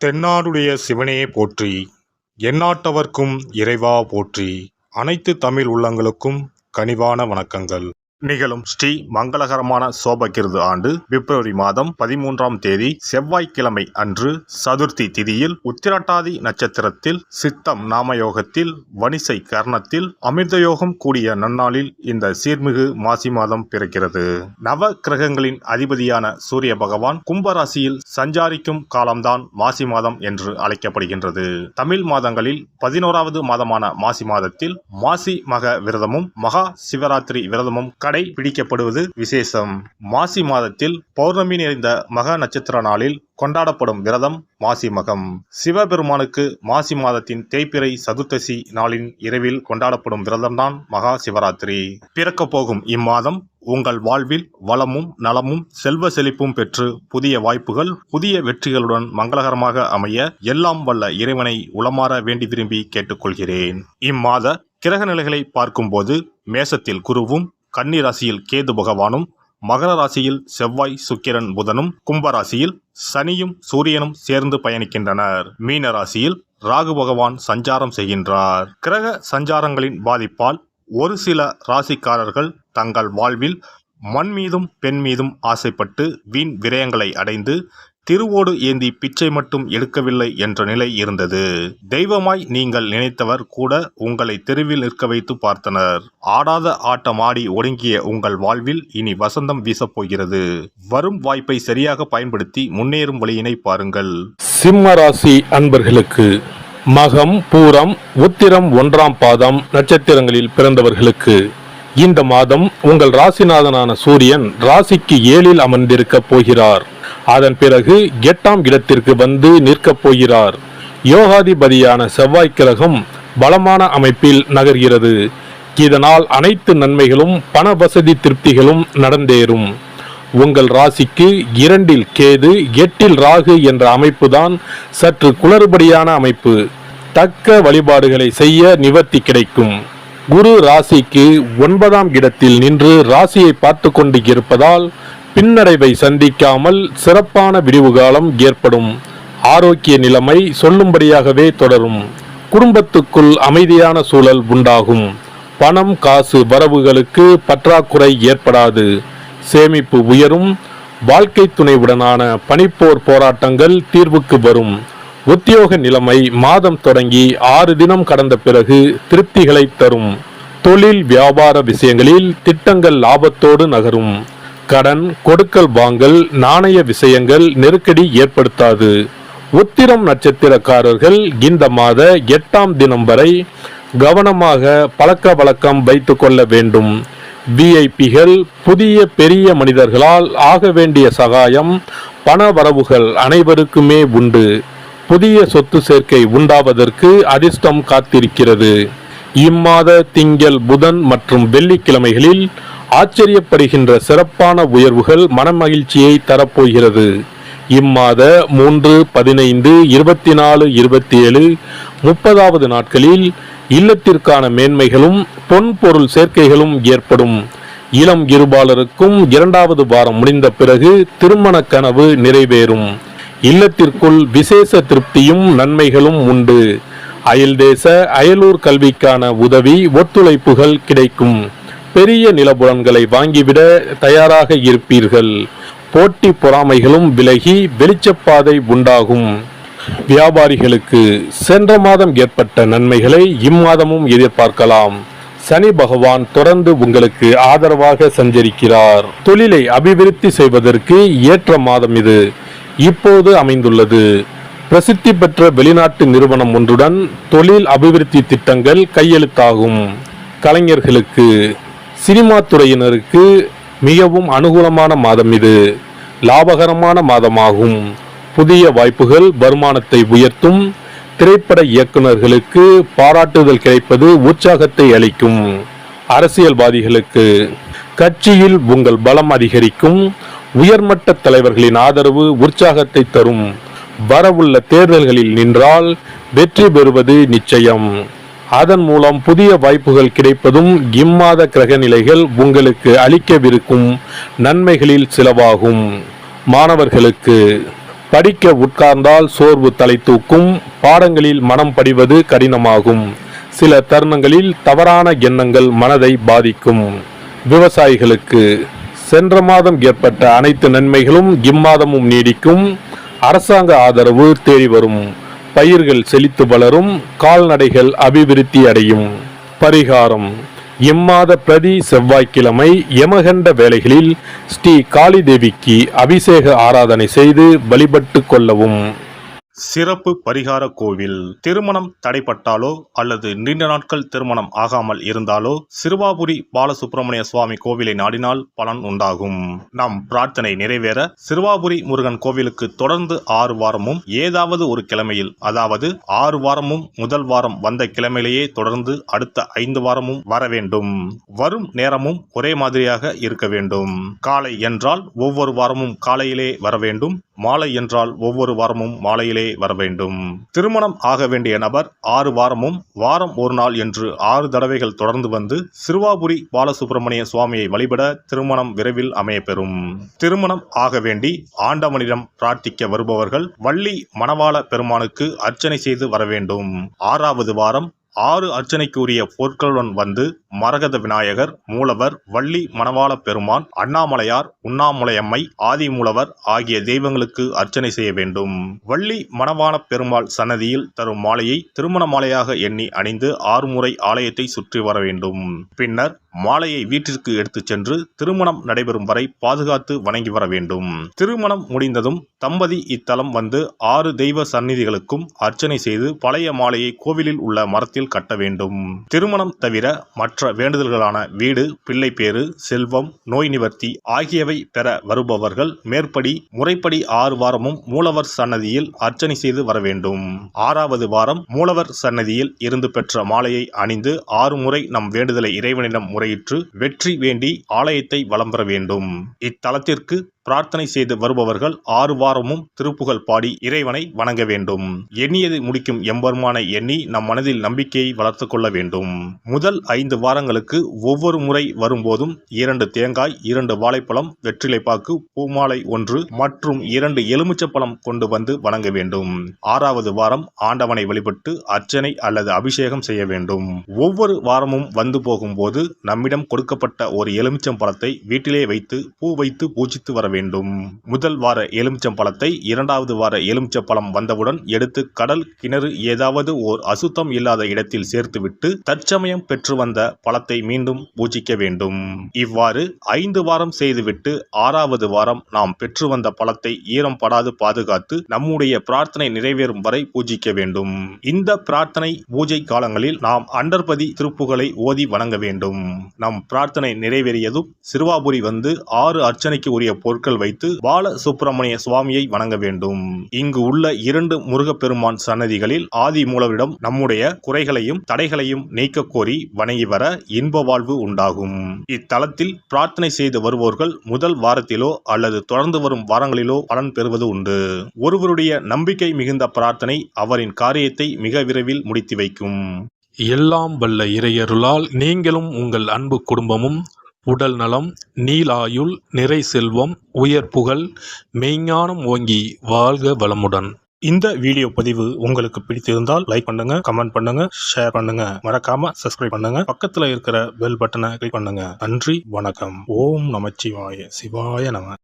தென்னாடுடைய சிவனே போற்றி, எந்நாட்டவர்க்கும் இறைவா போற்றி. அனைத்து தமிழ் உள்ளங்களுக்கும் கனிவான வணக்கங்கள். நிகழும் ஸ்ரீ மங்களகரமான சோபகிருது ஆண்டு பிப்ரவரி மாதம் 13ஆம் தேதி செவ்வாய்க்கிழமை அன்று சதுர்த்தி திதியில் உத்திரட்டாதி நட்சத்திரத்தில் சித்தம் நாமயோகத்தில் வணிசை கர்ணத்தில் அமிர்தயோகம் கூடிய நன்னாளில் இந்த சீர்மிகு மாசி மாதம் பிறக்கிறது. நவ கிரகங்களின் அதிபதியான சூரிய பகவான் கும்பராசியில் சஞ்சாரிக்கும் காலம்தான் மாசி மாதம் என்று அழைக்கப்படுகின்றது. தமிழ் மாதங்களில் 11வது மாதமான மாசி மாதத்தில் மாசி மக விரதமும் மகா சிவராத்திரி விரதமும் கடைபிடிக்கப்படுவது விசேஷம். மாசி மாதத்தில் பௌர்ணமி நிறைந்த மக நட்சத்திர நாளில் கொண்டாடப்படும் விரதம் மாசி மகம். சிவபெருமானுக்கு மாசி மாதத்தின் தேய்பிறை சதுர்த்தசி நாளின் இரவில் கொண்டாடப்படும் விரதம்தான் மகா சிவராத்திரி. பிறக்கப் போகும் இம்மாதம் உங்கள் வாழ்வில் வளமும் நலமும் செல்வ செழிப்பும் பெற்று புதிய வாய்ப்புகள் புதிய வெற்றிகளுடன் மங்களகரமாக அமைய எல்லாம் வல்ல இறைவனை உளமாற வேண்டி விரும்பி கேட்டுக்கொள்கிறேன். இம்மாத கிரக நிலைகளை பார்க்கும்போது மேசத்தில் குருவும் கன்னி ராசியில் கேது பகவானும் மகர ராசியில் செவ்வாய் சுக்கிரன் புதனும் கும்பராசியில் சனியும் சூரியனும் சேர்ந்து பயணிக்கின்றனர். மீன ராசியில் ராகு பகவான் சஞ்சாரம் செய்கின்றார். கிரக சஞ்சாரங்களின் பாதிப்பால் ஒரு சில ராசிக்காரர்கள் தங்கள் வாழ்வில் மண் மீதும் பெண் மீதும் ஆசைப்பட்டு வீண் விரயங்களை அடைந்து திருவோடு ஏந்தி பிச்சை மட்டும் எடுக்கவில்லை என்ற நிலை இருந்தது. தெய்வமாய் நீங்கள் நினைத்தவர் கூட உங்களை தெருவில் நிற்க வைத்து பார்த்தனர். ஆடாத ஆட்டம் ஆடி ஒடுங்கிய உங்கள் வாழ்வில் இனி வசந்தம் வீசப்போகிறது. வரும் வாய்ப்பை சரியாக பயன்படுத்தி முன்னேறும் வழியினை பாருங்கள். சிம்ம ராசி அன்பர்களுக்கு மகம் பூரம் உத்திரம் 1ஆம் பாதம் நட்சத்திரங்களில் பிறந்தவர்களுக்கு இந்த மாதம் உங்கள் ராசிநாதனான சூரியன் ராசிக்கு 7ல் அமர்ந்திருக்க போகிறார். அதன் பிறகு 8ஆம் இடத்திற்கு வந்து நிற்கப் போகிறார். யோகாதிபதியான செவ்வாய் கிரகம் பலமான அமைப்பில் நகர்கிறது. இதனால் அனைத்து நன்மைகளும் பண வசதி திருப்திகளும் நடந்தேறும். உங்கள் ராசிக்கு 2ல் கேது 8ல் ராகு என்ற அமைப்புதான் சற்று குளறுபடியான அமைப்பு. தக்க வழிபாடுகளை செய்ய நிவர்த்தி கிடைக்கும். குரு ராசிக்கு 9ஆம் இடத்தில் நின்று ராசியை பார்த்து கொண்டு இருப்பதால் பின்னடைவை சந்திக்காமல் சிறப்பான விடிவு காலம் ஏற்படும். ஆரோக்கிய நிலைமை சொல்லும்படியாகவே தொடரும். குடும்பத்துக்குள் அமைதியான சூழல் உண்டாகும். பணம் காசு வரவுகளுக்கு பற்றாக்குறை ஏற்படாது. சேமிப்பு உயரும். வாழ்க்கை துணைவுடனான பனிப்போர் போராட்டங்கள் தீர்வுக்கு வரும். உத்தியோக நிலைமை மாதம் தொடங்கி 6 தினம் கடந்த பிறகு திருப்திகளை தரும். தொழில் வியாபார விஷயங்களில் திட்டங்கள் லாபத்தோடு நகரும். கடன் கொடுக்கல் வாங்கல் நாணய விஷயங்கள் நெருக்கடி ஏற்படுத்தாது. உத்திரம் நட்சத்திரக்காரர்கள் இந்த மாத 8ஆம் தினம் வரை கவனமாக பழக்க வழக்கம் வைத்து கொள்ள வேண்டும். விஐபிகள் புதிய பெரிய மனிதர்களால் ஆக வேண்டிய சகாயம் பண வரவுகள் அனைவருக்குமே உண்டு. புதிய சொத்து சேர்க்கை உண்டாவதற்கு அதிர்ஷ்டம் காத்திருக்கிறது. இம்மாத திங்கள் புதன் மற்றும் வெள்ளிக்கிழமைகளில் ஆச்சரியப்படுகின்ற சிறப்பான உயர்வுகள் மனமகிழ்ச்சியை தரப்போகிறது. இம்மாத 3, 15, 24, 27, 30வது நாட்களில் இல்லத்திற்கான மேன்மைகளும் பொன் பொருள் சேர்க்கைகளும் ஏற்படும். இளம் இருபாலருக்கும் 2வது வாரம் முடிந்த பிறகு திருமண கனவு நிறைவேறும். இல்லத்திற்குள் விசேஷ திருப்தியும் நன்மைகளும் உண்டு. அயல்தேச அயலூர் கல்விக்கான உதவி ஒத்துழைப்புகள் கிடைக்கும். பெரிய நிலபுலன்களை வாங்கிவிட தயாராக இருப்பீர்கள். போட்டி பொறாமைகளும் விலகி வெளிச்சப்பாதை உண்டாகும். வியாபாரிகளுக்கு சென்ற மாதம் ஏற்பட்ட நன்மைகளை இம்மாதமும் எதிர்பார்க்கலாம். சனி பகவான் தொடர்ந்து உங்களுக்கு ஆதரவாக சஞ்சரிக்கிறார். தொழிலை அபிவிருத்தி செய்வதற்கு ஏற்ற மாதம் இது இப்போது அமைந்துள்ளது. பிரசித்தி பெற்ற வெளிநாட்டு நிறுவனம் ஒன்றுடன் தொழில் அபிவிருத்தி திட்டங்கள் கையெழுத்தாகும். கலைஞர்களுக்கு சினிமா துறையினருக்கு மிகவும் அனுகூலமான மாதம் இது. லாபகரமான மாதமாகும். புதிய வாய்ப்புகள் வருமானத்தை உயர்த்தும். திரைப்பட இயக்குநர்களுக்கு பாராட்டுதல் கிடைப்பது உற்சாகத்தை அளிக்கும். அரசியல்வாதிகளுக்கு கட்சியில் உங்கள் பலம் அதிகரிக்கும். உயர்மட்ட தலைவர்களின் ஆதரவு உற்சாகத்தை தரும். வரவுள்ள தேர்தல்களில் நின்றால் வெற்றி பெறுவது நிச்சயம். அதன் மூலம் புதிய வாய்ப்புகள் கிடைப்பதும் இம்மாத கிரக நிலைகள் உங்களுக்கு அளிக்கவிருக்கும் நன்மைகளில் சிலவாகும். மாணவர்களுக்கு படிக்க உட்கார்ந்தால் சோர்வு தலை தூக்கும், பாடங்களில் மனம் படிவது கடினமாகும், சில தருணங்களில் தவறான எண்ணங்கள் மனதை பாதிக்கும். விவசாயிகளுக்கு சென்ற மாதம் ஏற்பட்ட அனைத்து நன்மைகளும் இம்மாதமும் நீடிக்கும். அரசாங்க ஆதரவு தேடி வரும், பயிர்கள் செழித்து வளரும், கால்நடைகள் அபிவிருத்தி அடையும். பரிகாரம்: இம்மாத பிரதி செவ்வாய்க்கிழமை யமகண்ட வேளைகளில் ஸ்ரீ காளி தேவிக்கு அபிஷேக ஆராதனை செய்து வழிபட்டு கொள்ளவும். சிறப்பு பரிகார கோவில். திருமணம் தடைப்பட்டாலோ அல்லது நீண்ட நாட்கள் திருமணம் ஆகாமல் இருந்தாலோ சிறுவாபுரி பாலசுப்பிரமணிய சுவாமி கோவிலை நாடினால் பலன் உண்டாகும். நம் பிரார்த்தனை நிறைவேற சிறுவாபுரி முருகன் கோவிலுக்கு தொடர்ந்து 6 வாரமும் ஏதாவது ஒரு கிழமையில், அதாவது 6 வாரமும் முதல் வாரம் வந்த கிழமையிலேயே தொடர்ந்து அடுத்த 5 வாரமும் வர வேண்டும். வரும் நேரமும் ஒரே மாதிரியாக இருக்க வேண்டும். காலை என்றால் ஒவ்வொரு வாரமும் காலையிலே வர வேண்டும். மாலை என்றால் ஒவ்வொரு வாரமும் மாலையிலே வர வேண்டும். திருமணம் ஆக வேண்டிய நபர் 6 வாரமும் வாரம் ஒரு நாள் என்று 6 தடவைகள் தொடர்ந்து வந்து சிறுவாபுரி பாலசுப்பிரமணிய சுவாமியை வழிபட திருமணம் விரைவில் அமையப்பெறும். திருமணம் ஆக வேண்டி ஆண்டவனிடம் பிரார்த்திக்க வருபவர்கள் வள்ளி மணவாள பெருமானுக்கு அர்ச்சனை செய்து வர வேண்டும். 6வது வாரம் 6 அர்ச்சனைக்குரிய பொருட்களுடன் வந்து மரகத விநாயகர், மூலவர், வள்ளி மணவாள பெருமான், அண்ணாமலையார், உண்ணாமுலையம்மை, ஆதிமூலவர் ஆகிய தெய்வங்களுக்கு அர்ச்சனை செய்ய வேண்டும். வள்ளி மணவாள பெருமாள் சன்னதியில் தரும் மாலையை திருமண மாலையாக எண்ணி அணிந்து 6 முறை ஆலயத்தை சுற்றி வர வேண்டும். பின்னர் மாலையை வீட்டிற்கு எடுத்துச் சென்று திருமணம் நடைபெறும் வரை பாதுகாத்து வணங்கி வர வேண்டும். திருமணம் முடிந்ததும் தம்பதி இத்தலம் வந்து 6 தெய்வ சந்நிதிகளுக்கும் அர்ச்சனை செய்து பழைய மாலையை கோவிலில் உள்ள மரத்தில் கட்ட வேண்டும். திருமணம் தவிர மற்ற வேண்டுதல்களான வீடு, பிள்ளைப்பேறு, செல்வம், நோய் நிவர்த்தி ஆகியவை பெற வருபவர்கள் மேற்படி முறைப்படி 6 வாரமும் மூலவர் சன்னதியில் அர்ச்சனை செய்து வர வேண்டும். 6வது வாரம் மூலவர் சன்னதியில் இருந்து பெற்ற மாலையை அணிந்து 6 முறை நம் வேண்டுதலை இறைவனிடம் முறையிட்டு வெற்றி வேண்டி ஆலயத்தை வலம் பெற வேண்டும். இத்தலத்திற்கு பிரார்த்தனை செய்து வருபவர்கள் 6 வாரமும் திருப்புகழ் பாடி இறைவனை வணங்க வேண்டும். எண்ணியதை முடிக்கும் எம்பெருமானை எண்ணி நம் மனதில் நம்பிக்கையை வளர்த்து கொள்ள வேண்டும். முதல் 5 வாரங்களுக்கு ஒவ்வொரு முறை வரும்போதும் 2 தேங்காய், 2 வாழைப்பழம், வெற்றிலைப்பாக்கு, பூமாலை 1 மற்றும் 2 எலுமிச்சப்பழம் கொண்டு வந்து வணங்க வேண்டும். 6வது வாரம் ஆண்டவனை வழிபட்டு அர்ச்சனை அல்லது அபிஷேகம் செய்ய வேண்டும். ஒவ்வொரு வாரமும் வந்து போகும்போது நம்மிடம் கொடுக்கப்பட்ட ஒரு எலுமிச்சம் பழத்தை வீட்டிலே வைத்து பூ வைத்து பூஜித்து வர வேண்டும். முதல் வார எலுமிச்சம் பழத்தை 2வது வார எலுமிச்சம் பழம் வந்தவுடன் எடுத்து கடல், கிணறு ஏதாவது ஓர் அசுத்தம் இல்லாத இடத்தில் சேர்த்துவிட்டு தற்சமயம் பெற்று வந்த பழத்தை மீண்டும் பூஜிக்க வேண்டும். இவ்வாறு 5 வாரம் செய்துவிட்டு 6வது வாரம் நாம் பெற்று வந்த பழத்தை ஈரம் படாது பாதுகாத்து நம்முடைய பிரார்த்தனை நிறைவேறும் வரை பூஜிக்க வேண்டும். இந்த பிரார்த்தனை பூஜை காலங்களில் நாம் அண்டர்பதி திருப்புகளை ஓதி வணங்க வேண்டும். நம் பிரார்த்தனை நிறைவேறியதும் சிறுவாபுரி வந்து 6 அர்ச்சனைக்கு உரிய பொருட்கள் வைத்து பால சுப்பிரமணிய சுவாமியை வணங்க வேண்டும். இங்கு உள்ள 2 முருகப்பெருமான் சன்னதிகளில் ஆதி மூலவரிடம் நம்முடைய குறைகளையும் தடைகளையும் நீக்க கோரி வணங்கி வர இன்ப வாழ்வு உண்டாகும். இத்தலத்தில் பிரார்த்தனை செய்து வருவோர்கள் முதல் வாரத்திலோ அல்லது தொடர்ந்து வரும் வாரங்களிலோ பலன் பெறுவது உண்டு. ஒருவருடைய நம்பிக்கை மிகுந்த பிரார்த்தனை அவரின் காரியத்தை மிக விரைவில் முடித்து வைக்கும். எல்லாம் வல்ல இறையருளால் நீங்களும் உங்கள் அன்பு குடும்பமும் உடல் நலம், நீலாயுள், நிறை செல்வம், உயர் புகழ், மெய்ஞானம் ஓங்கி வாழ்க வளமுடன். இந்த வீடியோ பதிவு உங்களுக்கு பிடித்திருந்தால் லைக் பண்ணுங்க, கமெண்ட் பண்ணுங்க, ஷேர் பண்ணுங்க, மறக்காம சப்ஸ்கிரைப் பண்ணுங்க, பக்கத்துல இருக்கிற பெல் பட்டனை கிளிக் பண்ணுங்க. நன்றி, வணக்கம். ஓம் நமச்சிவாய. சிவாய நம.